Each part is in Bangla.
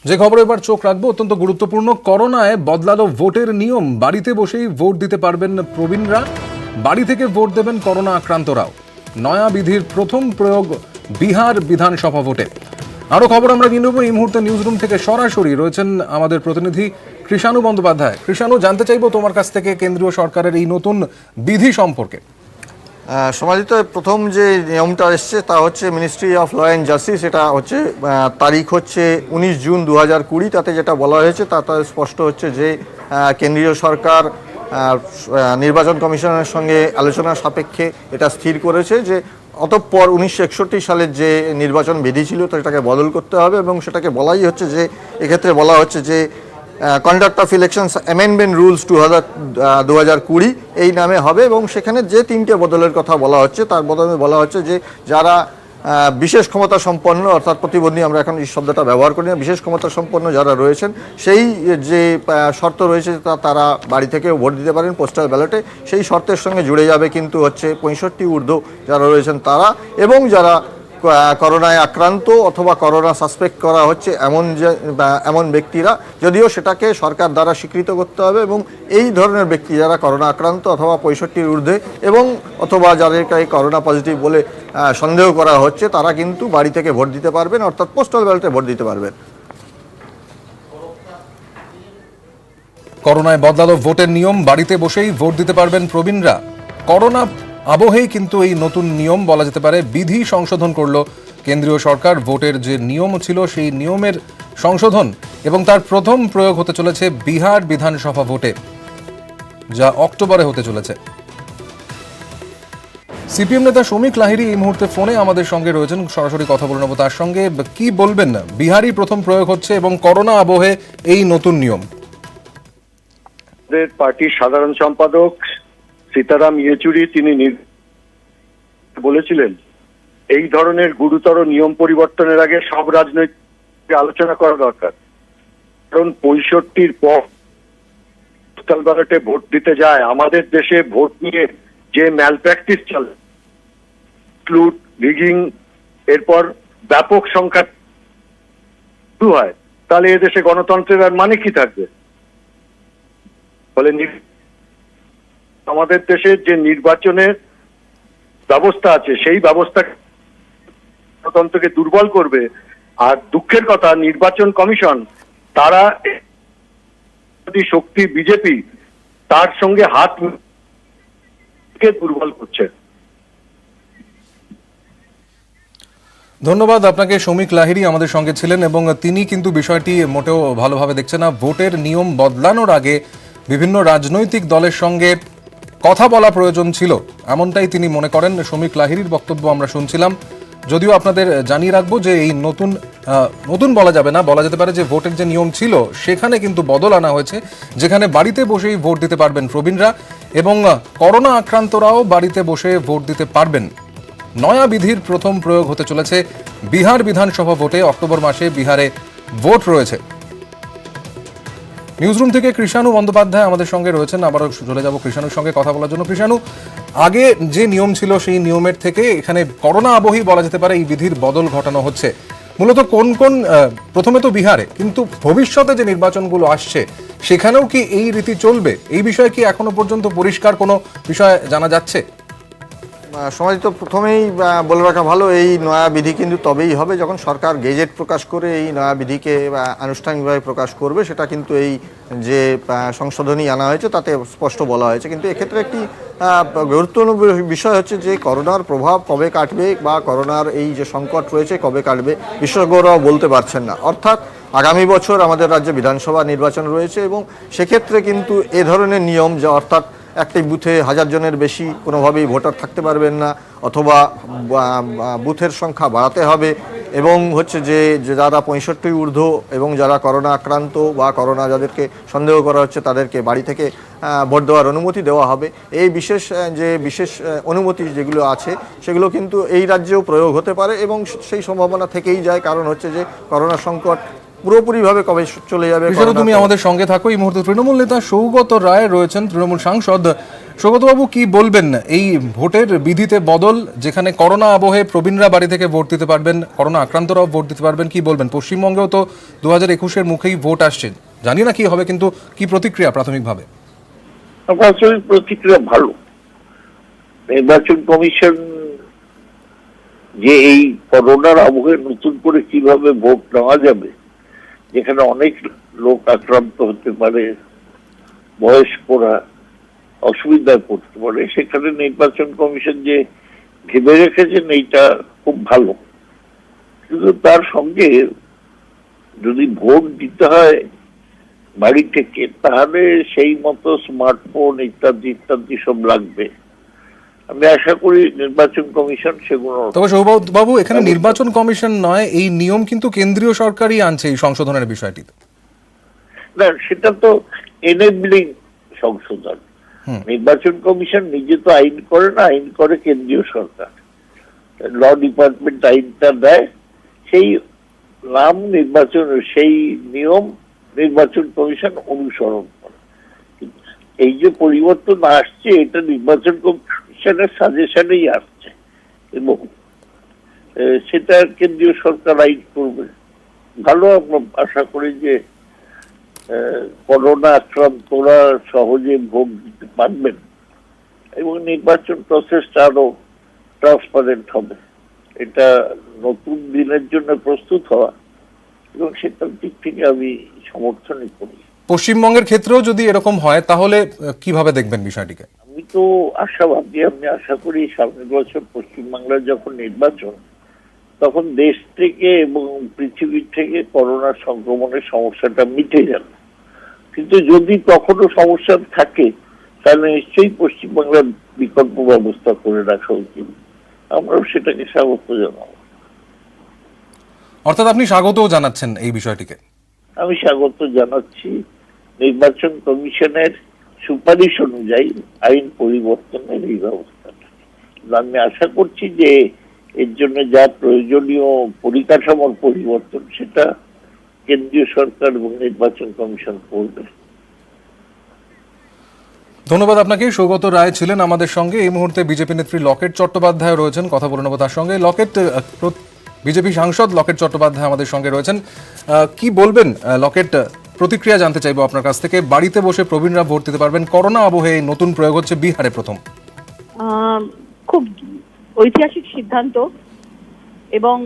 যে খবরে এবার চোখ রাখবো অত্যন্ত গুরুত্বপূর্ণ। করোনায় বদলালো ভোটের নিয়ম। বাড়িতে বসেই ভোট দিতে পারবেন প্রবীণরা, বাড়ি থেকে ভোট দেবেন করোনা আক্রান্তরাও। নয়া বিধির প্রথম প্রয়োগ বিহার বিধানসভা ভোটে। আরো খবর আমরা নিয়ে নেব। এই মুহূর্তে নিউজ রুম থেকে সরাসরি রয়েছেন আমাদের প্রতিনিধি কৃষাণু বন্দ্যোপাধ্যায়। কৃষাণু, জানতে চাইবো তোমার কাছ থেকে কেন্দ্রীয় সরকারের এই নতুন বিধি সম্পর্কে। সমাজিত প্রথম যে নিয়মটা এসছে তা হচ্ছে ministry of law and justice, এটা হচ্ছে তারিখ হচ্ছে 19 জুন 2020। তাতে যেটা বলা হয়েছে তাতে স্পষ্ট হচ্ছে যে কেন্দ্রীয় সরকার নির্বাচন কমিশনের সঙ্গে আলোচনা সাপেক্ষে এটা স্থির করেছে যে অতঃপর 1961 সালের যে নির্বাচন বিধি ছিল সেটাকে বদল করতে হবে, এবং সেটাকে বলাই হচ্ছে যে এক্ষেত্রে বলা হচ্ছে যে conduct of elections amendment rules 2020 এই নামে হবে। এবং সেখানে যে তিনটে বদলের কথা বলা হচ্ছে তার বদলে বলা হচ্ছে যে যারা বিশেষ ক্ষমতা সম্পন্ন, অর্থাৎ প্রতিবন্ধী আমরা এখন এই শব্দটা ব্যবহার করি না, বিশেষ ক্ষমতা সম্পন্ন যারা রয়েছেন সেই যে শর্ত রয়েছে তারা বাড়ি থেকে ভোট দিতে পারেন পোস্টাল ব্যালটে। সেই শর্তের সঙ্গে জুড়ে যাবে কিন্তু হচ্ছে 65 ঊর্ধ্ব যারা রয়েছেন তারা, এবং যারা করোনায় আক্রান্ত অথবা করোনা সাসপেক্ট করা হচ্ছে এমন ব্যক্তিরা, যদিও সেটাকে সরকার দ্বারা স্বীকৃত করতে হবে। এবং এই ধরনের ব্যক্তি যারা করোনা আক্রান্ত অথবা 65 ঊর্ধ্বে এবং অথবা যাদেরকে করোনা পজিটিভ বলে সন্দেহ করা হচ্ছে তারা কিন্তু বাড়ি থেকে ভোট দিতে পারবেন, অর্থাৎ পোস্টাল ব্যালটে ভোট দিতে পারবেন। করোনায় বদলালো ভোটের নিয়ম। বাড়িতে বসেই ভোট দিতে পারবেন প্রবীণরা। করোনা আবহেই কিন্তু এই নতুন নিয়ম বলা যেতে পারে বিধি সংশোধন করলো কেন্দ্রীয় সরকার। ভোটের যে নিয়ম ছিল সেই নিয়মের সংশোধন, এবং তার প্রথম প্রয়োগ হতে চলেছে বিহার বিধানসভা ভোটে, যা অক্টোবরে হতে চলেছে। সিপিএম নেতা শৌমিক লাহিড়ী এই মুহূর্তে ফোনে আমাদের সঙ্গে রয়েছেন, সরাসরি কথা বলে নেব তার সঙ্গে। কি বলবেন? বিহারই প্রথম প্রয়োগ হচ্ছে এবং করোনা আবহে এই নতুন নিয়ম। পার্টির সাধারণ সম্পাদক সীতারাম ইয়েচুরি তিনি বলেছিলেন এই ধরনের গুরুতর নিয়ম পরিবর্তনের আগে সব রাজনৈতিক আলোচনা করা দরকার, কারণ 65 পর পোস্টাল ব্যালটে ভোট দিতে যায়। আমাদের দেশে ভোট নিয়ে যে ম্যালপ্র্যাকটিস চলে, লুট, রিগিং, এরপর ব্যাপক সংখ্যা শুরু হয়, তাহলে এদেশে গণতন্ত্রের আর মানে কি থাকবে? ফলে আমাদের দেশের যে নির্বাচনের ব্যবস্থা আছে সেই ব্যবস্থা গণতন্ত্রকে দুর্বল করবে। আর দুঃখের কথা, নির্বাচন কমিশন তারা শক্তি বিজেপি তার সঙ্গে হাত দুর্বল করছে। ধন্যবাদ আপনাকে। শৌমিক লাহিড়ী আমাদের সঙ্গে ছিলেন এবং তিনি কিন্তু বিষয়টি মোটেও ভালোভাবে দেখছেন না। ভোটের নিয়ম বদলানোর আগে বিভিন্ন রাজনৈতিক দলের সঙ্গে কথা বলা প্রয়োজন ছিল, এমনটাই তিনি মনে করেন। শৌমিক লাহিড়ীর বক্তব্য আমরা শুনছিলাম। যদিও আপনাদের জানিয়ে রাখবো যে এই নতুন বলা যাবে না, বলা যেতে পারে যে ভোটের যে নিয়ম ছিল সেখানে কিন্তু বদল আনা হয়েছে, যেখানে বাড়িতে বসেই ভোট দিতে পারবেন প্রবীণরা এবং করোনা আক্রান্তরাও বাড়িতে বসে ভোট দিতে পারবেন। নয়া বিধির প্রথম প্রয়োগ হতে চলেছে বিহার বিধানসভা ভোটে। অক্টোবর মাসে বিহারে ভোট রয়েছে। নিউজরুম থেকে কৃষাণু বন্দ্যোপাধ্যায় আমাদের সঙ্গে রয়েছেন। আবারও চলে যাব কৃষাণুর সঙ্গে কথা বলার জন্য। কৃষাণু, আগে যে নিয়ম ছিল সেই নিয়মের থেকে এখানে করোনা আবহেই বলা যেতে পারে এই বিধির বদল ঘটানো হচ্ছে। মূলত কোন কোন, প্রথমে তো বিহারে, কিন্তু ভবিষ্যতে যে নির্বাচনগুলো আসছে সেখানেও কি এই রীতি চলবে? এই বিষয়ে কি এখনো পর্যন্ত পরিষ্কার কোনো বিষয় জানা যাচ্ছে? সমাজ তো প্রথমেই বলে রাখা ভালো, এই নয়া বিধি কিন্তু তবেই হবে যখন সরকার গেজেট প্রকাশ করে এই নয়া বিধিকে আনুষ্ঠানিকভাবে প্রকাশ করবে। সেটা কিন্তু এই যে সংশোধনী আনা হয়েছে তাতে স্পষ্ট বলা হয়েছে। কিন্তু এক্ষেত্রে একটি গুরুত্বপূর্ণ বিষয় হচ্ছে যে করোনার প্রভাব কবে কাটবে বা করোনার এই যে সংকট রয়েছে কবে কাটবে বিশেষজ্ঞরাও বলতে পারছেন না। অর্থাৎ আগামী বছর আমাদের রাজ্যে বিধানসভা নির্বাচন রয়েছে, এবং সেক্ষেত্রে কিন্তু এ ধরনের নিয়ম, যা অর্থাৎ একটি বুথে 1000 জনের বেশি কোনোভাবেই ভোটার থাকতে পারবেন না, অথবা বুথের সংখ্যা বাড়াতে হবে, এবং হচ্ছে যে যারা 65 ঊর্ধ্ব এবং যারা করোনা আক্রান্ত বা করোনা যাদেরকে সন্দেহ করা হচ্ছে তাদেরকে বাড়ি থেকে ভোট দেওয়ার অনুমতি দেওয়া হবে। এই বিশেষ অনুমতি যেগুলো আছে সেগুলো কিন্তু এই রাজ্যেও প্রয়োগ হতে পারে, এবং সেই সম্ভাবনা থেকেই যায়। কারণ হচ্ছে যে করোনা সংকট পুরোপুরিভাবে কবে চলে যাবে। তুমি আমাদের সঙ্গে থাকো। এই মুহূর্তে তৃণমূল নেতা সৌগত রায় রয়েছেন, তৃণমূল সাংসদ। সৌগতবাবু কি বলবেন এই ভোটের বিধিতে বদল, যেখানে করোনা আবহে প্রবীণরা বাড়ি থেকে ভোট দিতে পারবেন, করোনা আক্রান্তরাও ভোট দিতে পারবেন, কি বলবেন? পশ্চিমবঙ্গেও তো 2021-এর মুখেই ভোট আসছে, জানি না কি হবে, কিন্তু কি প্রতিক্রিয়া প্রাথমিকভাবে? আসলে প্রতিক্রিয়া ভালো। নির্বাচন কমিশন যে এই করোনার আবহে নতুন করে কিভাবে ভোট নেওয়া যাবে, যেখানে অনেক লোক আক্রান্ত হতে পারে, বয়স্করা অসুবিধায় পড়তে পারে, সেখানে নির্বাচন কমিশন যে ভেবে রেখেছেন এইটা খুব ভালো। কিন্তু তার সঙ্গে যদি ভোট দিতে হয় বাড়ি থেকে, তাহলে সেই মতো স্মার্টফোন ইত্যাদি ইত্যাদি সব লাগবে। আমি আশা করি নির্বাচন কমিশন সেগুলো। তবে সৌগতবাবু, এখানে নির্বাচন কমিশন নয়, এই নিয়ম কিন্তু কেন্দ্রীয় সরকারই আনছে এই সংশোধনের বিষয়টিতে। না, সেটা তো এনেবলিং সংশোধন। নির্বাচন কমিশন নিজে তো আইন করে না, আইন করে কেন্দ্রীয় সরকার। ল ডিপার্টমেন্ট আইনটা দেয়, সেই নাম নির্বাচন, সেই নিয়ম নির্বাচন কমিশন অনুসরণ করে। এই যে পরিবর্তন আসছে, এটা নির্বাচন কমিশনের সাজেশনেই আসছে এবং সেটা কেন্দ্রীয় সরকার আইন করবে। ভালো, আমরা আশা করি যে করোনা আক্রান্তরা সহজে ভোট দিতে পারবেন এবং নির্বাচন প্রসেসটা আরো ট্রান্সপারেন্ট হবে। এটা নতুন দিনের জন্য প্রস্তুত হওয়া এবং সেটার দিক থেকে আমি সমর্থনই করি। পশ্চিমবঙ্গের ক্ষেত্রেও যদি এরকম হয়, তাহলে কিভাবে দেখবেন বিষয়টিকে? আমি তো আশাবাদী। আমি আশা করি সামনের বছর পশ্চিমবাংলার যখন নির্বাচন, তখন দেশ থেকে এবং পৃথিবীর থেকে করোনা সংক্রমণের সমস্যাটা মিটে যাবে। কিন্তু যদি কখনো সমস্যা থাকে, তাহলে নিশ্চয়ই পশ্চিমবাংলার বিকল্প ব্যবস্থা করে রাখা উচিত। আমরাও সেটাকে স্বাগত জানাবো। অর্থাৎ আপনি স্বাগতও জানাচ্ছেন এই বিষয়টিকে? আমি স্বাগত জানাচ্ছি নির্বাচন কমিশনের সুপারিশ অনুযায়ী আইন পরিবর্তনের এই ব্যবস্থাটা। আমি আশা করছি যে এর জন্য যা প্রয়োজনীয় পরিকাঠামোর পরিবর্তন, সেটা কেন্দ্রীয় সরকার এবং নির্বাচন কমিশন করবে। ধন্যবাদ আপনাকে। সৌগত রায় ছিলেন আমাদের সঙ্গে। এই মুহূর্তে বিজেপি নেত্রী লকেট চট্টোপাধ্যায় রয়েছেন, কথা বলে নেব তার সঙ্গে। লকেট, বিজেপি সাংসদ লকেট চট্টোপাধ্যায় আমাদের সঙ্গে রয়েছেন। কি বলবেন লকেট? প্রতিক্রিয়া জানতে চাইবো আপনার কাছ থেকে। বাড়িতে বসে প্রবীণরা ভোট দিতে পারবেন, করোনা আবহে নতুন প্রয়োগ হচ্ছে বিহারে প্রথম। খুব ঐতিহাসিক সিদ্ধান্ত এবং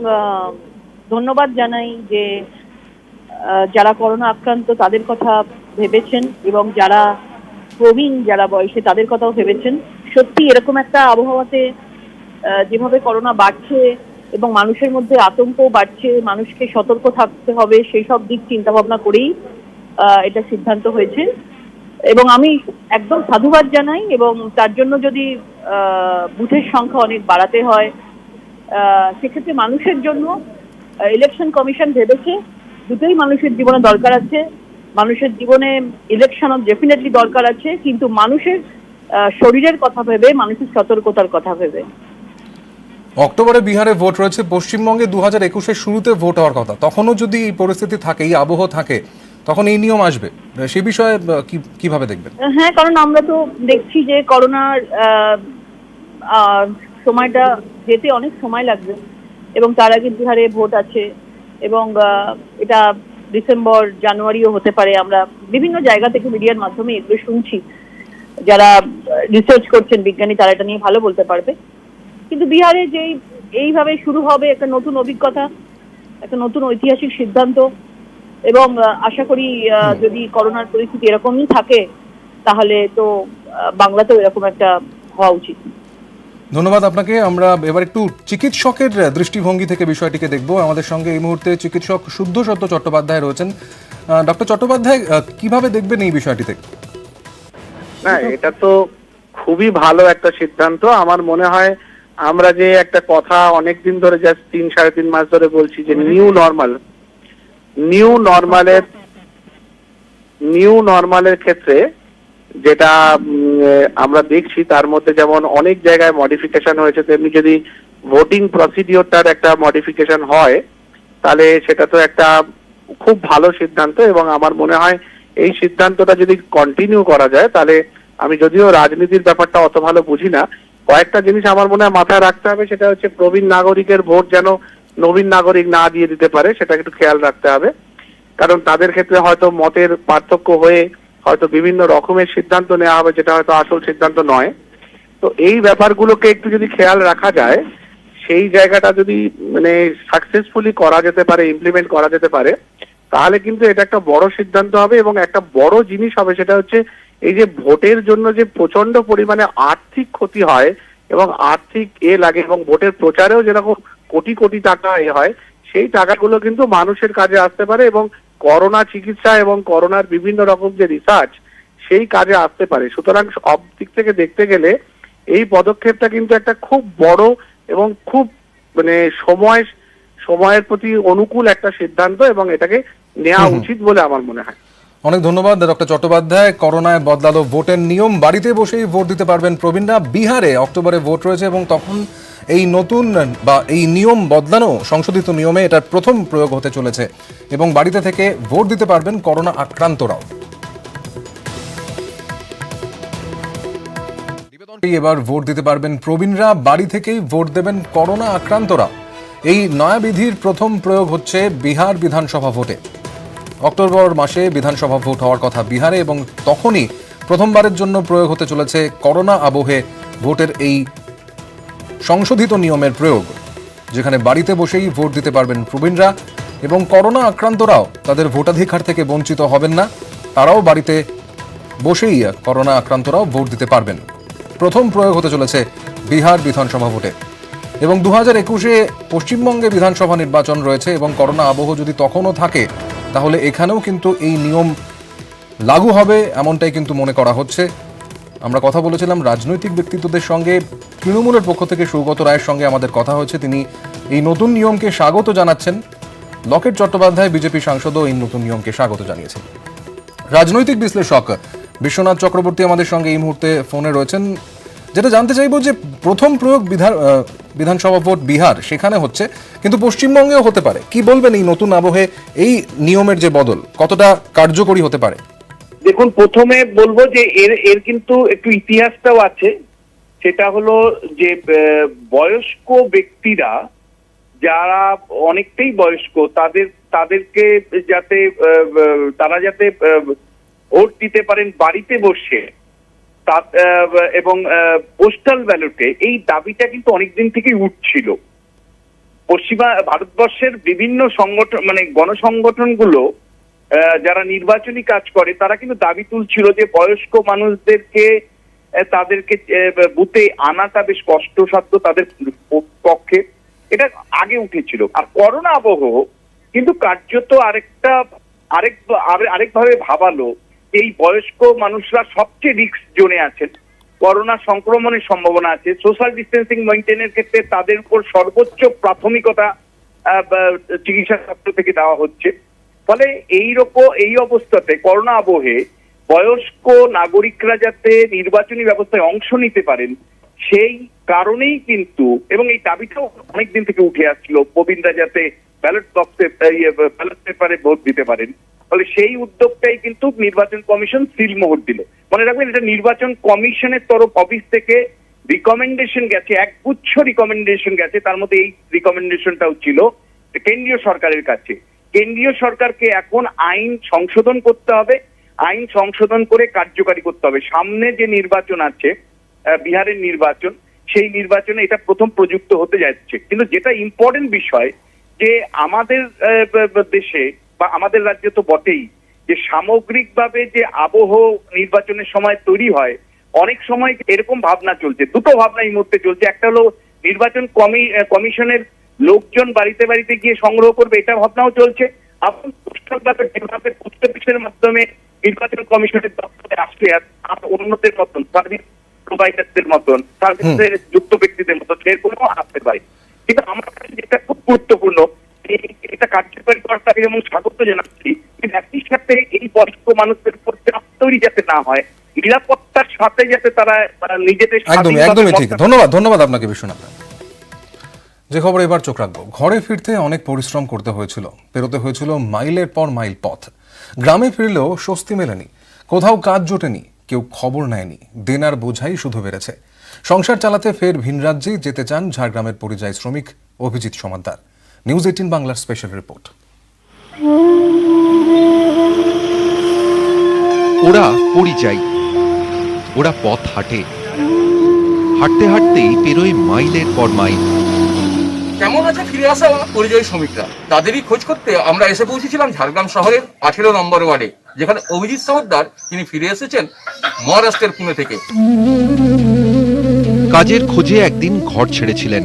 ধন্যবাদ জানাই যে যারা করোনা আক্রান্ত তাদের কথা ভেবেছেন এবং যারা প্রবীণ, যারা বয়সে, তাদের কথাও ভেবেছেন। সত্যি এরকম একটা আবহাওয়াতে যেভাবে করোনা বাড়ছে এবং মানুষের মধ্যে আতঙ্কও বাড়ছে, মানুষকে সতর্ক থাকতে হবে, সেই সব দিক চিন্তা ভাবনা করেই এটা সিদ্ধান্ত হয়েছে এবং আমি একদম সাধুবাদ জানাই। এবং তার জন্য যদি বুথের সংখ্যা অনেক বাড়াতে হয়, সেক্ষেত্রে মানুষের জন্য ইলেকশন কমিশন ভেবেছে দুটোই মানুষের জীবনে দরকার আছে। মানুষের জীবনে ইলেকশনও ডেফিনেটলি দরকার আছে, কিন্তু মানুষের শরীরের কথা ভেবে, মানুষের সতর্কতার কথা ভেবে। অক্টোবরে বিহারে ভোট রয়েছে, পশ্চিমবঙ্গে 2021-এর শুরুতে ভোট হওয়ার কথা। তখনও যদি এই পরিস্থিতি থাকে, এই আবহ থাকে, তখন এই নিয়ম আসবে, সে বিষয়ে কিভাবে দেখবেন? হ্যাঁ, কারণ আমরা তো দেখছি যে করোনার সময়টা যেতে অনেক সময় লাগবে এবং তার আগে বিহারে ভোট আছে এবং এটা ডিসেম্বর জানুয়ারিও হতে পারে। আমরা বিভিন্ন জায়গা থেকে মিডিয়ার মাধ্যমে এগুলো শুনছি। যারা রিসার্চ করছেন বিজ্ঞানী, তারা এটা নিয়ে ভালো বলতে পারবে। কিন্তু বিহারে যে এইভাবে শুরু হবে একটা নতুন অভিজ্ঞতা, একটা নতুন ঐতিহাসিক সিদ্ধান্ত এবং আশা করি যদি করোনার পরিস্থিতি এরকমই থাকে, তাহলে তো বাংলাতেও এরকম একটা হওয়া উচিত। ধন্যবাদ আপনাকে। আমরা এবার একটু চিকিৎসকের দৃষ্টিভঙ্গি থেকে বিষয়টিকে দেখব। আমাদের সঙ্গে এই মুহূর্তে চিকিৎসক শুদ্ধসত্য চট্টোপাধ্যায় রয়েছেন। ডক্টর চট্টোপাধ্যায়, কিভাবে দেখবেন এই বিষয়টিতে? না, এটা তো খুবই ভালো একটা সিদ্ধান্ত। আমার মনে হয় আমরা যে একটা কথা অনেকদিন ধরে, জাস্ট 3-3.5 মাস ধরে বলছি যে নিউ নর্মালের ক্ষেত্রে যেটা আমরা দেখছি, তার মধ্যে যেমন অনেক জায়গায় মডিফিকেশন হয়েছে, তেমনি যদি ভোটিং প্রসিডিওরটার একটা মডিফিকেশন হয়, তাহলে সেটা তো একটা খুব ভালো সিদ্ধান্ত। এবং আমার মনে হয় এই সিদ্ধান্তটা যদি কন্টিনিউ করা যায়, তাহলে আমি যদিও রাজনীতির ব্যাপারটা অত ভালো বুঝি না, কয়েকটা জিনিস আমার মনে হয় মাথায় রাখতে হবে। সেটা হচ্ছে প্রবীণ নাগরিকের ভোট যেন নবীন নাগরিক না দিয়ে দিতে পারে, সেটা একটু খেয়াল রাখতে হবে। কারণ তাদের ক্ষেত্রে হয়তো মতের পার্থক্য হয়ে হয়তো বিভিন্ন রকমের সিদ্ধান্ত নেওয়া হবে, যেটা হয়তো আসল সিদ্ধান্ত নয়। তো এই ব্যাপারগুলোকে একটু যদি খেয়াল রাখা যায়, সেই জায়গাটা যদি মানে সাকসেসফুলি করা যেতে পারে, ইমপ্লিমেন্ট করা যেতে পারে, তাহলে কিন্তু এটা একটা বড় সিদ্ধান্ত হবে এবং একটা বড় জিনিস হবে। সেটা হচ্ছে এই যে ভোটের জন্য যে প্রচন্ড পরিমাণে আর্থিক ক্ষতি হয় এবং আর্থিক লাগে এবং ভোটের প্রচারেও যেরকম কোটি কোটি টাকা হয়, সেই টাকাগুলো কিন্তু মানুষের কাজে আসতে পারে এবং করোনা চিকিৎসা এবং করোনার বিভিন্ন রকম যে রিসার্চ, সেই কাজে আসতে পারে। সুতরাং সব দিক থেকে দেখতে গেলে এই পদক্ষেপটা কিন্তু একটা খুব বড় এবং খুব মানে সময়ের প্রতি অনুকূল একটা সিদ্ধান্ত এবং এটাকে নেওয়া উচিত বলে আমার মনে হয়। অনেক ধন্যবাদ ডক্টর চট্টোপাধ্যায়। করোনায় বদলালো ভোটের নিয়ম, বাড়িতে বসেই ভোট দিতে পারবেন প্রবীণরা। বিহারে অক্টোবরে ভোট রয়েছে এবং তখন এই নতুন বা এই নিয়ম বদলানো সংশোধিত নিয়মে এটার প্রথম প্রয়োগ হতে চলেছে এবং বাড়িতে থেকে ভোট দিতে পারবেন করোনা আক্রান্তরাও। এবার ভোট দিতে পারবেন প্রবীণরা, বাড়ি থেকেই ভোট দেবেন করোনা আক্রান্তরা। এই নয়া বিধির প্রথম প্রয়োগ হচ্ছে বিহার বিধানসভা ভোটে। অক্টোবর মাসে বিধানসভা ভোট হওয়ার কথা বিহারে এবং তখনই প্রথমবারের জন্য প্রয়োগ হতে চলেছে করোনা আবহে ভোটের এই সংশোধিত নিয়মের প্রয়োগ, যেখানে বাড়িতে বসেই ভোট দিতে পারবেন প্রবীণরা এবং করোনা আক্রান্তরাও তাদের ভোটাধিকার থেকে বঞ্চিত হবেন না। তারাও বাড়িতে বসেই করোনা আক্রান্তরাও ভোট দিতে পারবেন। প্রথম প্রয়োগ হতে চলেছে বিহার বিধানসভা ভোটে এবং 2021-এ পশ্চিমবঙ্গে বিধানসভা নির্বাচন রয়েছে এবং করোনা আবহ যদি তখনও থাকে তাহলে এখানেও কিন্তু এই নিয়ম লাগু হবে, এমনটাই কিন্তু মনে করা হচ্ছে। আমরা কথা বলেছিলাম রাজনৈতিক ব্যক্তিত্বদের সঙ্গে। তৃণমূলের পক্ষ থেকে সৌগত রায়ের সঙ্গে আমাদের কথা হয়েছে, তিনি এই নতুন নিয়মকে স্বাগত জানাচ্ছেন। লকেট চট্টোপাধ্যায় বিজেপি সাংসদও এই নতুন নিয়মকে স্বাগত জানিয়েছেন। রাজনৈতিক বিশ্লেষক বিশ্বনাথ চক্রবর্তী আমাদের সঙ্গে এই মুহূর্তে ফোনে রয়েছেন। যেটা জানতে চাইব যে প্রথম প্রয়োগ বিধানসভা ভোট বিহার সেখানে হচ্ছে, কিন্তু পশ্চিমবঙ্গেও হতে পারে। কি বলবেন এই নতুন আবহে এই নিয়মের যে বদল কতটা কার্যকরী হতে পারে? দেখুন, প্রথমে বলবো যে এর কিন্তু একটু ইতিহাসটাও আছে। সেটা হলো যে বয়স্ক ব্যক্তিরা যারা অনেকটাই বয়স্ক তাদেরকে যাতে তারা যাতে ভোট দিতে পারেন বাড়িতে বসে এবং পোস্টাল ব্যালটে, এই দাবিটা কিন্তু অনেকদিন থেকেই উঠছিল। ভারতবর্ষের বিভিন্ন সংগঠন মানে গণসংগঠনগুলো যারা নির্বাচনী কাজ করে তারা কিন্তু দাবি তুলছিল যে বয়স্ক মানুষদেরকে তাদেরকে বুথে আনাটা বেশ কষ্টসাধ্য তাদের পক্ষে। এটা আগে উঠেছিল। আর করোনা আবহ কিন্তু কার্যত আরেকভাবে ভাবালো এই বয়স্ক মানুষরা সবচেয়ে রিস্ক জোনে আছেন, করোনা সংক্রমণের সম্ভাবনা আছে। সোশ্যাল ডিস্টেন্সিং মেনটেনের ক্ষেত্রে তাদের উপর সর্বোচ্চ প্রাথমিকতা চিকিৎসা শাস্ত্র থেকে দেওয়া হচ্ছে। ফলে এই অবস্থাতে করোনা আবহে বয়স্ক নাগরিকরা যাতে নির্বাচনী ব্যবস্থায় অংশ নিতে পারেন সেই কারণেই কিন্তু, এবং এই দাবিটাও অনেকদিন থেকে উঠে আসছিল, প্রবীণরা যাতে ব্যালট পেপারে ভোট দিতে পারেন। ফলে সেই উদ্যোগটাই কিন্তু নির্বাচন কমিশন সিলমোহর দিল। মনে রাখবেন, এটা নির্বাচন কমিশনের তরফ অফিস থেকে রিকমেন্ডেশন গেছে, একগুচ্ছ রিকমেন্ডেশন গেছে। তার মধ্যে এই রিকমেন্ডেশনটাও ছিল কেন্দ্রীয় সরকারের কাছে। কেন্দ্রীয় সরকারকে এখন আইন সংশোধন করতে হবে, আইন সংশোধন করে কার্যকারী করতে হবে। সামনে যে নির্বাচন আছে বিহারের নির্বাচন, সেই নির্বাচনে এটা প্রথম প্রযুক্ত হতে যাচ্ছে। কিন্তু যেটা ইম্পর্টেন্ট বিষয় যে আমাদের দেশে বা আমাদের রাজ্যে তো বটেই, যে সামগ্রিকভাবে যে আবহ নির্বাচনের সময় তৈরি হয়, অনেক সময় এরকম ভাবনা চলছে। দুটো ভাবনা এই মুহূর্তে চলছে। একটা হলো নির্বাচন কমিশনের লোকজন বাড়িতে বাড়িতে গিয়ে সংগ্রহ করবে, এটা ভাবনাও চলছে। আপনি যেভাবে পোস্ট অফিসের মাধ্যমে নির্বাচন কমিশনের দপ্তরে আসলে অন্যদের মতন সার্ভিস প্রোভাইডারদের মতন সার্ভিসের যুক্ত ব্যক্তিদের মতন সেরকমও আসতে পারে। কিন্তু আমার কাছে যেটা খুব গুরুত্বপূর্ণ, এটা কার্যকরী করাটাকে যেমন স্বাগত জানাচ্ছি, কিন্তু একই সাথে এই বয়স্ক মানুষদের উপর চাপ তৈরি যাতে না হয়, নিরাপত্তার সাথে যাতে তারা নিজেদের একদমই ঠিক। ধন্যবাদ আপনাকে বিশ্বনাথ। যে খবর এবার চোখ রাখবো, ঘরে ফিরতে অনেক পরিশ্রম করতে হয়েছিল, পেরোতে হয়েছিল মাইলের পর মাইল পথ। গ্রামে ফিরলেও স্বস্তি মেলেনি, কোথাও কাজ জোটেনি, কেউ খবর নেয়নি, দেনার বোঝাই শুধু বেড়েছে। সংসার চালাতে ফের ভিন রাজ্যে যেতে চান ঝাড়গ্রামের পরিযায়ী শ্রমিক অভিজিৎ সমাদ্দার। নিউজ 18 বাংলার স্পেশাল রিপোর্ট। ওরা পরিযায়ী, ওরা পথ হাঁটে, হাঁটতে হাঁটতেই পেরোয় মাইলের পর মাইল। কেমন আছে ফিরে আসা পরিযায়ী শ্রমিকরা, তাদেরই খোঁজ করতে আমরা এসে পৌঁছেছিলাম ঝাড়গ্রাম শহরের 18 নম্বর ওয়ার্ডে, যেখানে অভিজিৎ সমাদ্দার তিনি ফিরে এসেছেন মহারাষ্ট্রের পুনে থেকে। কাজের খোঁজে একদিন ঘর ছেড়েছিলেন।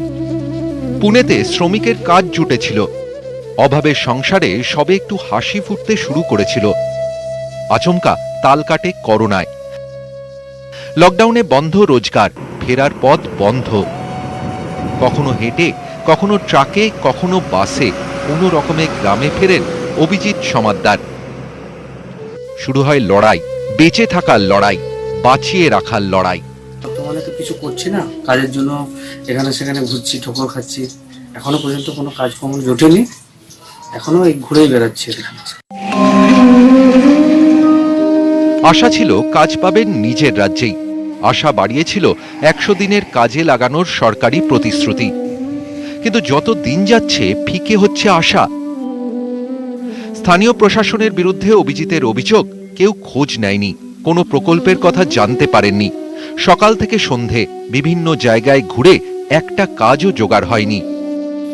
পুনেতে শ্রমিকের কাজ জুটেছিল, অভাবের সংসারে সবে একটু হাসি ফুটতে শুরু করেছিল। আচমকা তাল কাটে করোনায়। লকডাউনে বন্ধ রোজগার, ফেরার পথ বন্ধ। কখনো হেঁটে, কখনো ট্রাকে, কখনো বাসে কোনো রকমে গ্রামে ফেরেন অভিজিৎ সমাদ্দার। শুরু হয় লড়াই, বেঁচে থাকার লড়াই, বাঁচিয়ে রাখার লড়াই। বর্তমানে তো কিছু করছি না, কাজের জন্য এখানে সেখানে ঘুরছি, ঠোকর খাচ্ছি। এখনো পর্যন্ত কোনো কাজকর্ম জোটেনি, এখনো এই ঘুরেই বেড়াচ্ছি। আশা ছিল কাজ পাবেন নিজের রাজ্যেই। আশা বাড়িয়েছিল 100 দিনের কাজে লাগানোর সরকারি প্রতিশ্রুতি। কিন্তু যত দিন যাচ্ছে ফিকে হচ্ছে আশা। স্থানীয় প্রশাসনের বিরুদ্ধে অভিজিতের অভিযোগ, কেউ খোঁজ নেয়নি, কোনো প্রকল্পের কথা জানতে পারেননি। সকাল থেকে সন্ধে বিভিন্ন জায়গায় ঘুরে একটা কাজও জোগাড় হয়নি।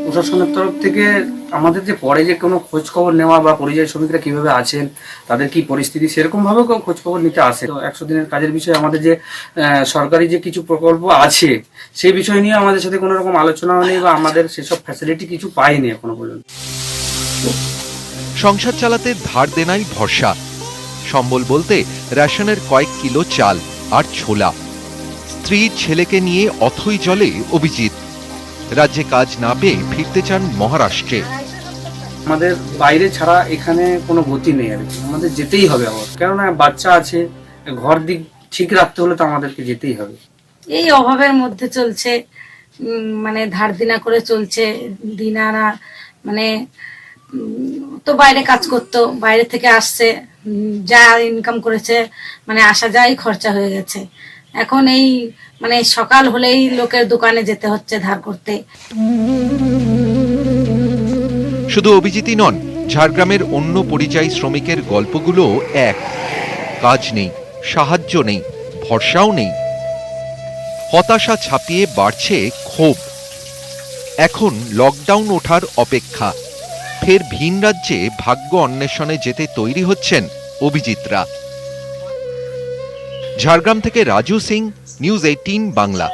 প্রশাসনের তরফ থেকে আমাদের যে পরে যে কোনো খোঁজ খবর নেওয়া বা পরিযায়ী শ্রমিকরা কিভাবে আছেন, তাদের কি পরিস্থিতি, সেরকম ভাবে কেউ খোঁজ খবর নিতে আসে। তো 100 দিনের কাজের বিষয়ে আমাদের যে সরকারি যে কিছু প্রকল্প আছে সেই বিষয় নিয়ে আমাদের সাথে কোনো রকম আলোচনা হয়নি বা আমাদের সেসব ফ্যাসিলিটি কিছু পাইনি এখনো পর্যন্ত। সংসার চালাতে ধার দেনাই ভরসা। সম্বল বলতে রেশনের কয়েক কিলো চাল আর ছোলা। স্ত্রী ছেলেকে নিয়ে অথই জলে অভিজিৎ। রাজ্যে কাজ না পেয়ে ফিরতে চান মহারাষ্ট্রে। আমাদের বাইরে ছাড়া এখানে কোনো গতি নেই, আর কি আমাদের যেতেই হবে আবার, কেননা বাচ্চা আছে, ঘর দিক ঠিক রাখতে হলে তো আমাদেরকে যেতেই হবে। এই অভাবের মধ্যে চলছে, মানে ধার দিনা করে চলছে। দিনারা মানে তো বাইরে কাজ করতো, বাইরে থেকে আসছে, যা ইনকাম করেছে মানে আসা যাই খরচা হয়ে গেছে। এখন এই মানে সকাল হলেই লোকের দোকানে যেতে হচ্ছে ধার করতে। শুধু অভিজিৎই নন, ঝাড়গ্রামের অন্য পরিযায়ী শ্রমিকের গল্পগুলো এক। কাজ নেই, সাহায্য নেই, ভরসাও নেই। হতাশা ছাপিয়ে বাড়ছে ক্ষোভ। এখন লকডাউন ওঠার অপেক্ষা। ফের ভিন রাজ্যে ভাগ্য অন্বেষণে যেতে তৈরি হচ্ছেন অভিজিৎরা। ঝাড়গ্রাম থেকে রাজু সিং, নিউজ 18 বাংলা।